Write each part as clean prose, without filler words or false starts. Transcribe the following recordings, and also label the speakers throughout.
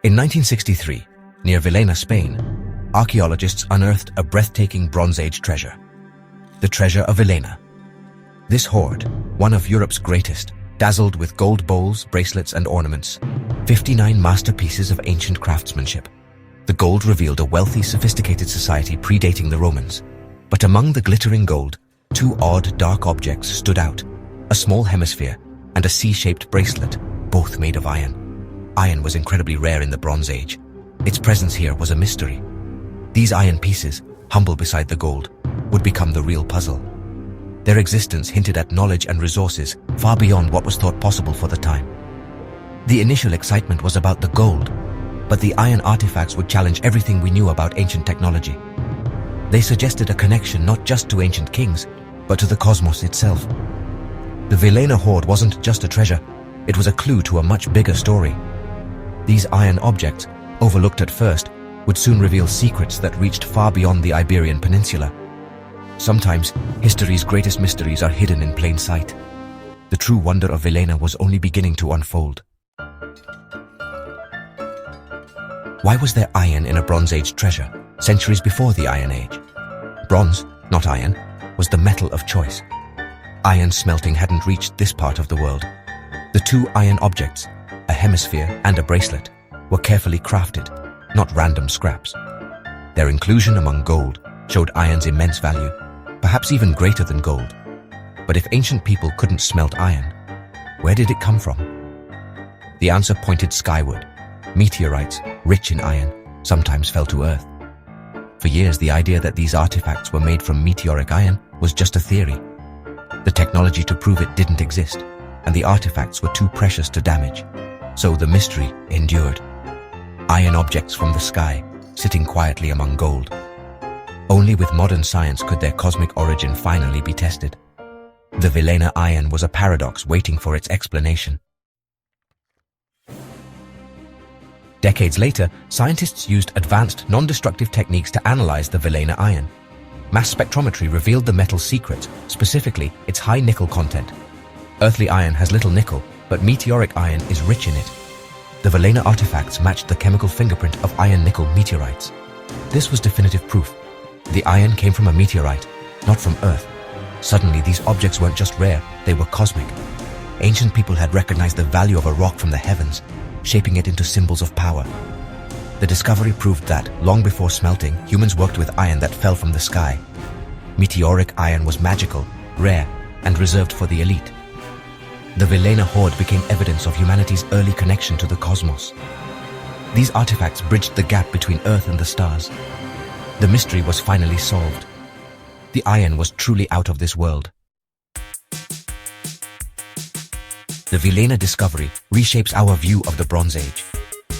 Speaker 1: In 1963, near Villena, Spain, archaeologists unearthed a breathtaking Bronze Age treasure, the Treasure of Villena. This hoard, one of Europe's greatest, dazzled with gold bowls, bracelets and ornaments, 59 masterpieces of ancient craftsmanship. The gold revealed a wealthy, sophisticated society predating the Romans. But among the glittering gold, two odd, dark objects stood out, a small hemisphere and a C-shaped bracelet, both made of iron. Iron was incredibly rare in the Bronze Age. Its presence here was a mystery. These iron pieces, humble beside the gold, would become the real puzzle. Their existence hinted at knowledge and resources far beyond what was thought possible for the time. The initial excitement was about the gold, but the iron artifacts would challenge everything we knew about ancient technology. They suggested a connection not just to ancient kings, but to the cosmos itself. The Villena hoard wasn't just a treasure, it was a clue to a much bigger story. These iron objects, overlooked at first, would soon reveal secrets that reached far beyond the Iberian Peninsula. Sometimes, history's greatest mysteries are hidden in plain sight. The true wonder of Villena was only beginning to unfold. Why was there iron in a Bronze Age treasure, centuries before the Iron Age? Bronze, not iron, was the metal of choice. Iron smelting hadn't reached this part of the world. The two iron objects, a hemisphere and a bracelet, were carefully crafted, not random scraps. Their inclusion among gold showed iron's immense value, perhaps even greater than gold. But if ancient people couldn't smelt iron, where did it come from? The answer pointed skyward. Meteorites, rich in iron, sometimes fell to Earth. For years, the idea that these artifacts were made from meteoric iron was just a theory. The technology to prove it didn't exist, and the artifacts were too precious to damage. So the mystery endured. Iron objects from the sky, sitting quietly among gold. Only with modern science could their cosmic origin finally be tested. The Villena iron was a paradox waiting for its explanation. Decades later, scientists used advanced, non-destructive techniques to analyze the Villena iron. Mass spectrometry revealed the metal's secrets, specifically its high nickel content. Earthly iron has little nickel, but meteoric iron is rich in it. The Villena artifacts matched the chemical fingerprint of iron-nickel meteorites. This was definitive proof. The iron came from a meteorite, not from Earth. Suddenly, these objects weren't just rare, they were cosmic. Ancient people had recognized the value of a rock from the heavens, shaping it into symbols of power. The discovery proved that, long before smelting, humans worked with iron that fell from the sky. Meteoric iron was magical, rare, and reserved for the elite. The Villena hoard became evidence of humanity's early connection to the cosmos. These artifacts bridged the gap between Earth and the stars. The mystery was finally solved. The iron was truly out of this world. The Villena discovery reshapes our view of the Bronze Age.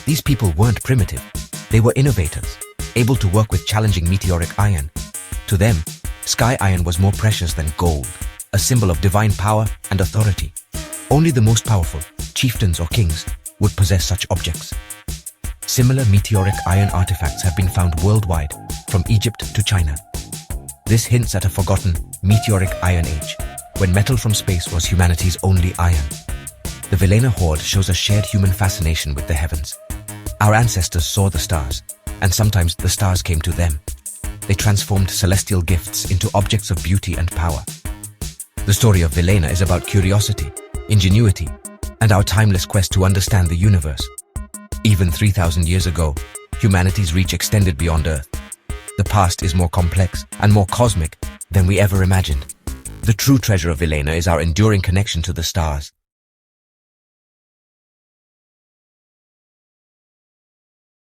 Speaker 1: These people weren't primitive. They were innovators, able to work with challenging meteoric iron. To them, sky iron was more precious than gold, a symbol of divine power and authority. Only the most powerful, chieftains or kings, would possess such objects. Similar meteoric iron artifacts have been found worldwide, from Egypt to China. This hints at a forgotten meteoric iron age, when metal from space was humanity's only iron. The Villena hoard shows a shared human fascination with the heavens. Our ancestors saw the stars, and sometimes the stars came to them. They transformed celestial gifts into objects of beauty and power. The story of Villena is about curiosity, ingenuity, and our timeless quest to understand the universe. Even 3,000 years ago, humanity's reach extended beyond Earth. The past is more complex and more cosmic than we ever imagined. The true treasure of Villena is our enduring connection to the stars.